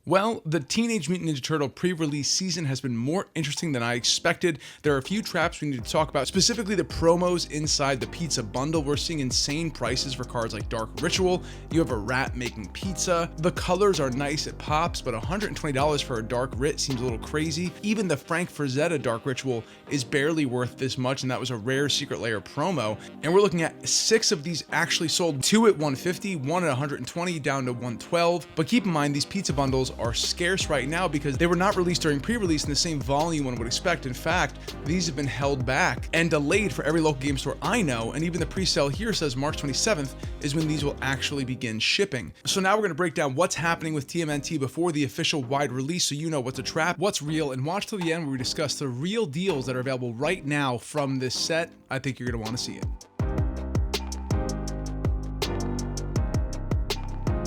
Well, the Teenage Mutant Ninja Turtle pre-release season has been more interesting than I expected. There are a few traps we need to talk about, specifically the promos inside the pizza bundle. We're seeing insane prices for cards like Dark Ritual. You have a rat making pizza. The colors are nice, it pops, but $120 for a Dark Rit seems a little crazy. Even the Frank Frazetta Dark Ritual is barely worth this much, and that was a rare Secret Lair promo. And we're looking at 6 of these actually sold, 2 at $150, 1 at $120, down to $112. But keep in mind, these pizza bundles are scarce right now because they were not released during pre-release in the same volume one would expect. In fact, these have been held back and delayed for every local game store I know, and even the pre-sale here says March 27th is when these will actually begin shipping. So now we're going to break down what's happening with TMNT before the official wide release, so you know what's a trap, what's real, and watch till the end where we discuss the real deals that are available right now from this set. I think you're going to want to see it.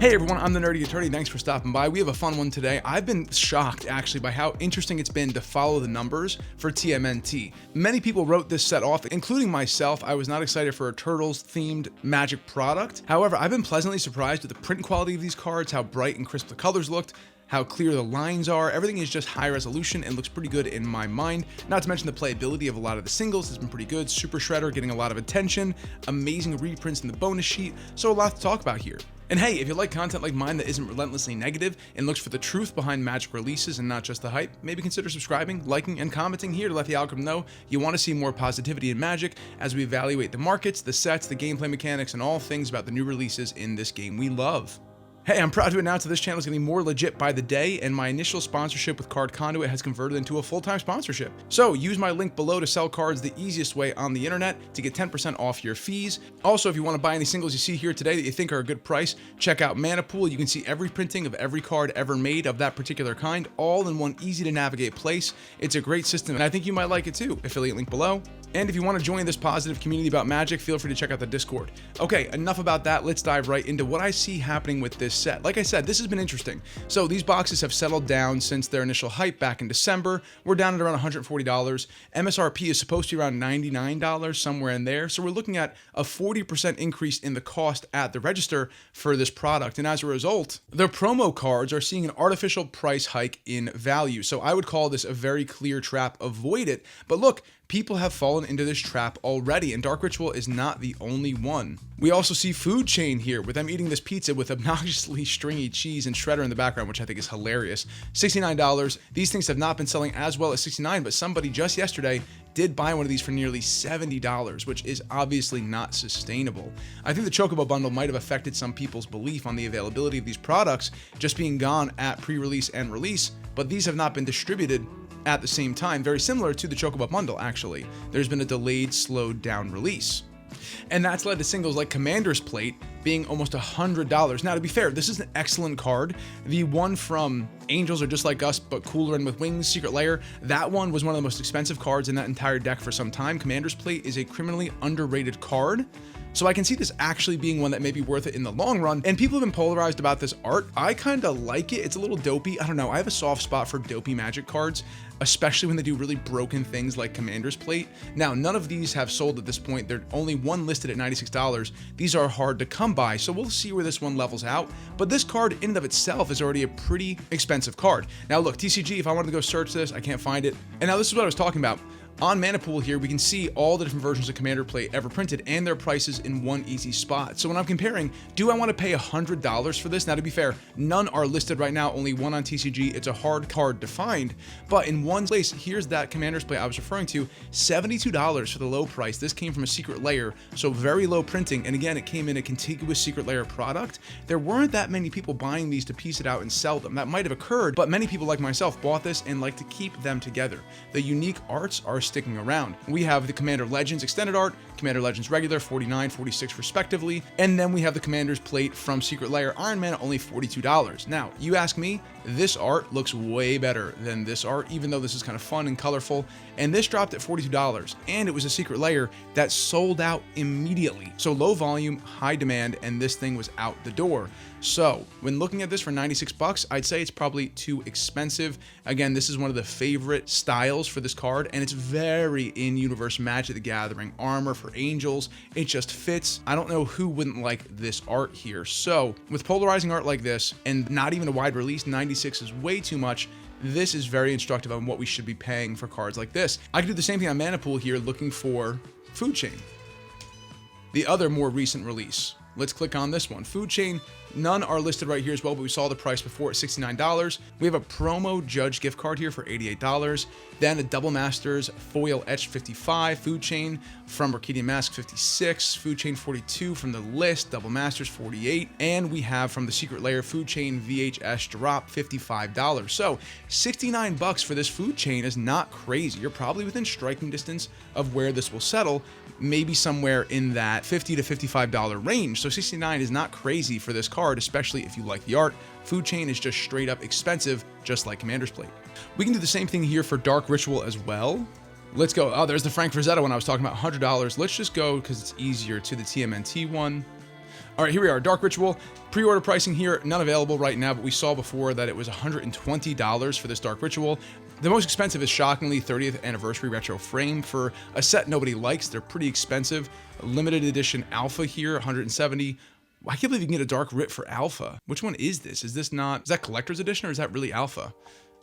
Hey everyone, I'm the Nerdy Attorney. Thanks for stopping by. We have a fun one today. I've been shocked actually by how interesting it's been to follow the numbers for TMNT. Many people wrote this set off, including myself. I was not excited for a Turtles themed Magic product. However, I've been pleasantly surprised with the print quality of these cards, how bright and crisp the colors looked, how clear the lines are. Everything is just high resolution and looks pretty good in my mind. Not to mention the playability of a lot of the singles has been pretty good. Super Shredder getting a lot of attention, amazing reprints in the bonus sheet, so a lot to talk about here. And hey, if you like content like mine that isn't relentlessly negative and looks for the truth behind Magic releases and not just the hype, maybe consider subscribing, liking, and commenting here to let the algorithm know you want to see more positivity in Magic as we evaluate the markets, the sets, the gameplay mechanics, and all things about the new releases in this game we love. Hey, I'm proud to announce that this channel is getting more legit by the day, and my initial sponsorship with Card Conduit has converted into a full-time sponsorship. So use my link below to sell cards the easiest way on the internet to get 10% off your fees. Also, if you want to buy any singles you see here today that you think are a good price, check out Mana Pool. You can see every printing of every card ever made of that particular kind, all in one easy to navigate place. It's a great system, and I think you might like it too. Affiliate link below. And if you want to join this positive community about Magic, feel free to check out the Discord. Okay, enough about that. Let's dive right into what I see happening with this set. Like I said, this has been interesting. So these boxes have settled down since their initial hype back in December. We're down at around $140. MSRP is supposed to be around $99, somewhere in there. So we're looking at a 40% increase in the cost at the register for this product. And as a result, the promo cards are seeing an artificial price hike in value. So I would call this a very clear trap. Avoid it. But look, people have fallen into this trap already, and Dark Ritual is not the only one. We also see Food Chain here, with them eating this pizza with obnoxiously stringy cheese and Shredder in the background, which I think is hilarious. $69. These things have not been selling as well as $69, but somebody just yesterday did buy one of these for nearly $70, which is obviously not sustainable. I think the Chocobo bundle might have affected some people's belief on the availability of these products just being gone at pre-release and release, but these have not been distributed at the same time, very similar to the Chocobo bundle actually. There's been a delayed, slowed down release. And that's led to singles like Commander's Plate being almost $100. Now, to be fair, this is an excellent card. The one from Angels Are Just Like Us, but cooler and with wings, Secret Lair, that one was one of the most expensive cards in that entire deck for some time. Commander's Plate is a criminally underrated card. So I can see this actually being one that may be worth it in the long run. And people have been polarized about this art. I kind of like it. It's a little dopey. I don't know. I have a soft spot for dopey Magic cards, especially when they do really broken things like Commander's Plate. Now, none of these have sold at this point. There's only one listed at $96. These are hard to come by, so we'll see where this one levels out. But this card in and of itself is already a pretty expensive card. Now look, TCG, if I wanted to go search this, I can't find it. And now this is what I was talking about. On Mana Pool here, we can see all the different versions of Commander Plate ever printed and their prices in one easy spot. So when I'm comparing, do I want to pay $100 for this? Now, to be fair, none are listed right now, only one on TCG. It's a hard card to find, but in one place, here's that Commander's Plate I was referring to, $72 for the low price. This came from a Secret Lair, so very low printing, and again, it came in a contiguous Secret Lair product. There weren't that many people buying these to piece it out and sell them. That might have occurred, but many people like myself bought this and like to keep them together. The unique arts are sticking around. We have the Commander Legends Extended Art, Commander Legends Regular, $49, $46 respectively, and then we have the Commander's Plate from Secret Lair Iron Man, only $42. Now, you ask me, this art looks way better than this art, even though this is kind of fun and colorful, and this dropped at $42, and it was a Secret Lair that sold out immediately. So low volume, high demand, and this thing was out the door. So when looking at this for $96, I'd say it's probably too expensive. Again, this is one of the favorite styles for this card, and it's very in-universe Magic the Gathering. Armor for for angels. It just fits. I don't know who wouldn't like this art here. So with polarizing art like this and not even a wide release, 96 is way too much. This is very instructive on what we should be paying for cards like this. I could do the same thing on Mana Pool here, looking for Food Chain, the other more recent release. Let's click on this one. Food Chain, none are listed right here as well, but we saw the price before at $69. We have a promo Judge gift card here for $88. Then a Double Masters foil etched 55, Food Chain from Orchidean Mask 56, Food Chain 42 from the list, Double Masters 48, and we have from the Secret Lair Food Chain VHS drop $55. So 69 bucks for this Food Chain is not crazy. You're probably within striking distance of where this will settle, maybe somewhere in that $50 to $55 range. So 69 is not crazy for this card, especially if you like the art. Food Chain is just straight up expensive, just like Commander's Plate. We can do the same thing here for Dark Ritual as well. Let's go. Oh, there's the Frank Frazetta one I was talking about, $100. Let's just go, because it's easier, to the TMNT one. All right, here we are, Dark Ritual. Pre-order pricing here, not available right now, but we saw before that it was $120 for this Dark Ritual. The most expensive is shockingly 30th Anniversary Retro Frame for a set nobody likes. They're pretty expensive. Limited edition Alpha here, $170. I can't believe you can get a Dark Rit for Alpha. Which one is this? Is that Collector's Edition or is that really Alpha?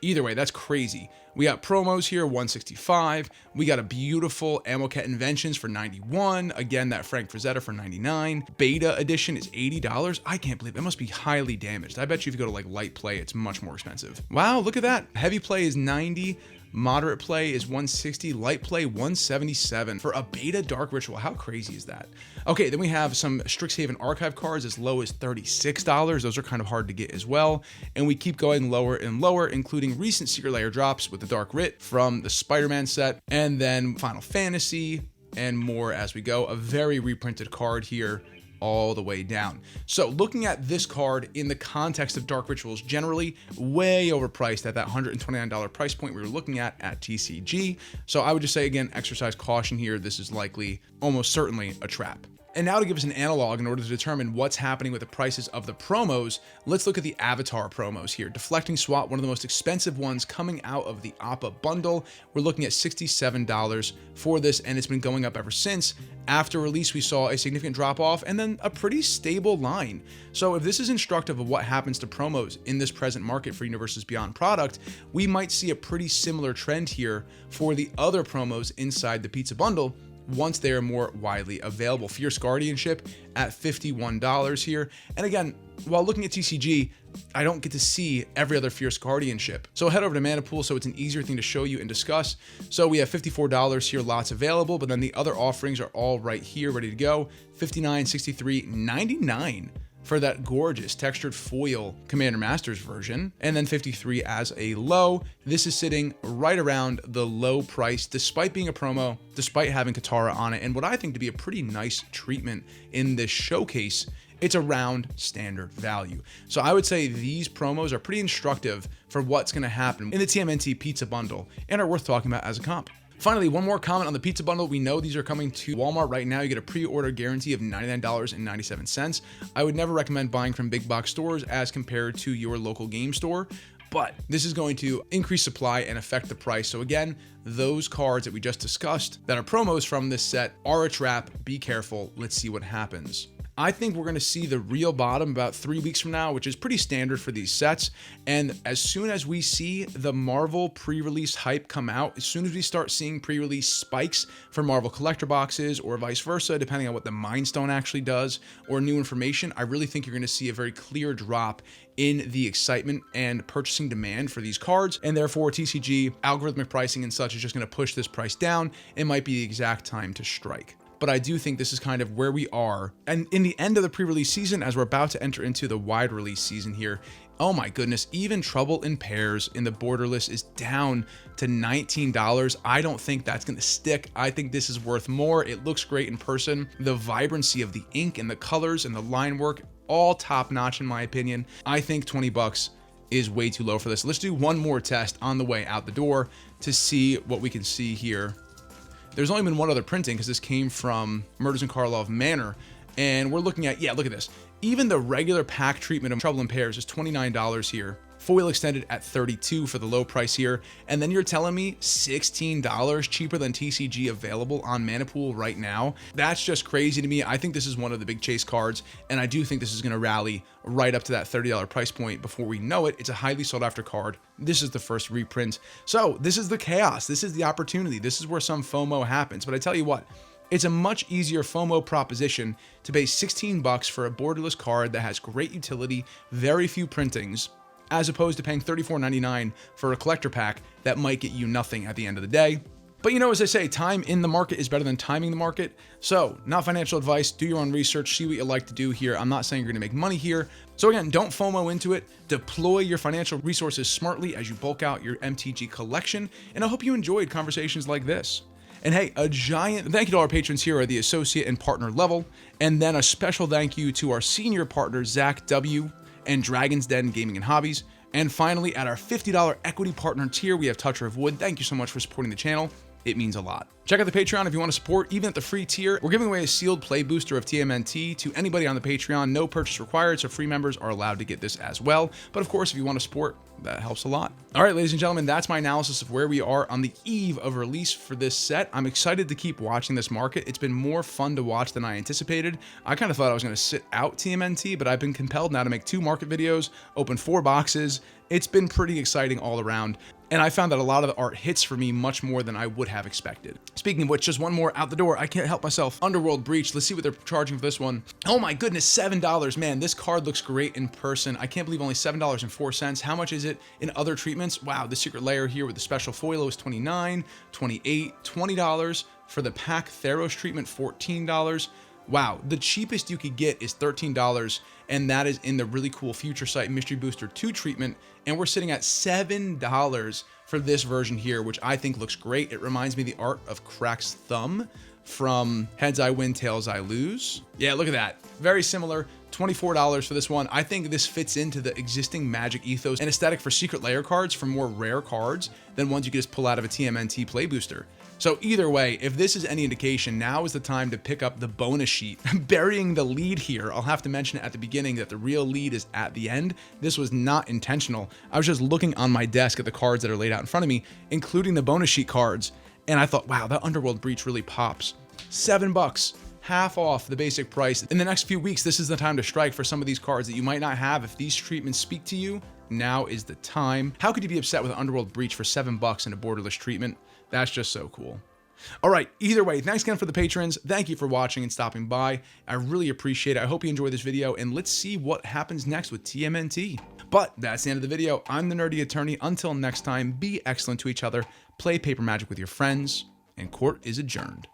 Either way, that's crazy. We got promos here, $165. We got a beautiful Amoket Inventions for $91. Again, that Frank Frazetta for $99. Beta edition is $80. I can't believe it. It must be highly damaged. I bet you if you go to like light play, it's much more expensive. Wow, look at that. Heavy play is $90. Moderate play is $160, light play $177 for a beta Dark Ritual. How crazy is that? Okay, then we have some Strixhaven archive cards as low as $36. Those are kind of hard to get as well. And we keep going lower and lower, including recent Secret Lair drops with the Dark Rit from the Spider-Man set, and then Final Fantasy and more as we go. A very reprinted card here, all the way down. So looking at this card in the context of Dark Rituals, generally way overpriced at that $129 price point we were looking at TCG. So I would just say, again, exercise caution here. This is likely, almost certainly, a trap. And now to give us an analog in order to determine what's happening with the prices of the promos, let's look at the Avatar promos here. Deflecting Swat, one of the most expensive ones coming out of the Appa bundle. We're looking at $67 for this, and it's been going up ever since. After release, we saw a significant drop off and then a pretty stable line. So if this is instructive of what happens to promos in this present market for Universes Beyond product, we might see a pretty similar trend here for the other promos inside the pizza bundle once they are more widely available. Fierce Guardianship at $51 here. And again, while looking at TCG, I don't get to see every other Fierce Guardianship. So head over to Mana Pool so it's an easier thing to show you and discuss. So we have $54 here, lots available, but then the other offerings are all right here, ready to go. $59, $63, $99 for that gorgeous textured foil Commander Masters version, and then $53 as a low. This is sitting right around the low price, despite being a promo, despite having Katara on it, and what I think to be a pretty nice treatment in this showcase. It's around standard value. So I would say these promos are pretty instructive for what's gonna happen in the TMNT pizza bundle and are worth talking about as a comp. Finally, one more comment on the pizza bundle. We know these are coming to Walmart right now. You get a pre-order guarantee of $99.97. I would never recommend buying from big box stores as compared to your local game store, but this is going to increase supply and affect the price. So again, those cards that we just discussed that are promos from this set are a trap. Be careful. Let's see what happens. I think we're going to see the real bottom about 3 weeks from now, which is pretty standard for these sets. And as soon as we see the Marvel pre-release hype come out, as soon as we start seeing pre-release spikes for Marvel collector boxes or vice versa, depending on what the Mind Stone actually does or new information, I really think you're going to see a very clear drop in the excitement and purchasing demand for these cards. And therefore TCG, algorithmic pricing and such is just going to push this price down. It might be the exact time to strike. But I do think this is kind of where we are. And in the end of the pre-release season, as we're about to enter into the wide release season here, oh my goodness, even Trouble in Pairs in the Borderless is down to $19. I don't think that's going to stick. I think this is worth more. It looks great in person. The vibrancy of the ink and the colors and the line work, all top notch in my opinion. I think 20 bucks is way too low for this. Let's do one more test on the way out the door to see what we can see here. There's only been one other printing because this came from Murders in Karlov Manor. And we're looking at, yeah, look at this. Even the regular pack treatment of Trouble in Pairs is $29 here foil extended at 32 for the low price here, and then you're telling me $16 cheaper than TCG available on Manapool right now. That's just crazy to me. I think this is one of the big chase cards, and I do think this is going to rally right up to that $30 price point before we know it. It's a highly sought after card. This is the first reprint. So this is the chaos. This is the opportunity. This is where some FOMO happens. But I tell you what, it's a much easier FOMO proposition to pay 16 bucks for a borderless card that has great utility, very few printings, as opposed to paying $34.99 for a collector pack that might get you nothing at the end of the day. But you know, as I say, time in the market is better than timing the market. So, not financial advice, do your own research, see what you like to do here. I'm not saying you're gonna make money here. So again, don't FOMO into it. Deploy your financial resources smartly as you bulk out your MTG collection. And I hope you enjoyed conversations like this. And hey, a giant thank you to our patrons here at the associate and partner level. And then a special thank you to our senior partners, Zach W. and Dragon's Den Gaming and Hobbies. And finally, at our $50 equity partner tier, we have Toucher of Wood. Thank you so much for supporting the channel. It means a lot. Check out the Patreon if you want to support. Even at the free tier, we're giving away a sealed play booster of TMNT to anybody on the Patreon. No purchase required, so free members are allowed to get this as well. But of course, if you want to support, that helps a lot. All right, ladies and gentlemen, that's my analysis of where we are on the eve of release for this set. I'm excited to keep watching this market. It's been more fun to watch than I anticipated. I kind of thought I was going to sit out TMNT, but I've been compelled now to make 2 market videos, open 4 boxes. It's been pretty exciting all around. And I found that a lot of the art hits for me much more than I would have expected. Speaking of which, just one more out the door. I can't help myself. Underworld Breach. Let's see what they're charging for this one. Oh my goodness, $7. Man, this card looks great in person. I can't believe only $7.04. How much is it in other treatments? Wow, the secret layer here with the special foil is $29, $28, $20. For the pack Theros treatment, $14. Wow, the cheapest you could get is $13, and that is in the really cool Future Sight Mystery Booster 2 treatment, and we're sitting at $7 for this version here, which I think looks great. It reminds me of the art of Crack's Thumb from Heads I Win, Tails I Lose. Yeah, look at that. Very similar. $24 for this one. I think this fits into the existing Magic ethos and aesthetic for secret layer cards, for more rare cards than ones you can just pull out of a TMNT play booster. So either way, if this is any indication, now is the time to pick up the bonus sheet. Burying the lead here. I'll have to mention at the beginning that the real lead is at the end. This was not intentional. I was just looking on my desk at the cards that are laid out in front of me, including the bonus sheet cards, and I thought, wow, that Underworld Breach really pops. $7, half off the basic price. In the next few weeks, this is the time to strike for some of these cards that you might not have. If these treatments speak to you, now is the time. How could you be upset with an Underworld Breach for $7 in a borderless treatment? That's just so cool. All right, either way, thanks again for the patrons. Thank you for watching and stopping by. I really appreciate it. I hope you enjoyed this video, and let's see what happens next with TMNT. But that's the end of the video. I'm the Nerdy Attorney. Until next time, be excellent to each other, play paper magic with your friends, and court is adjourned.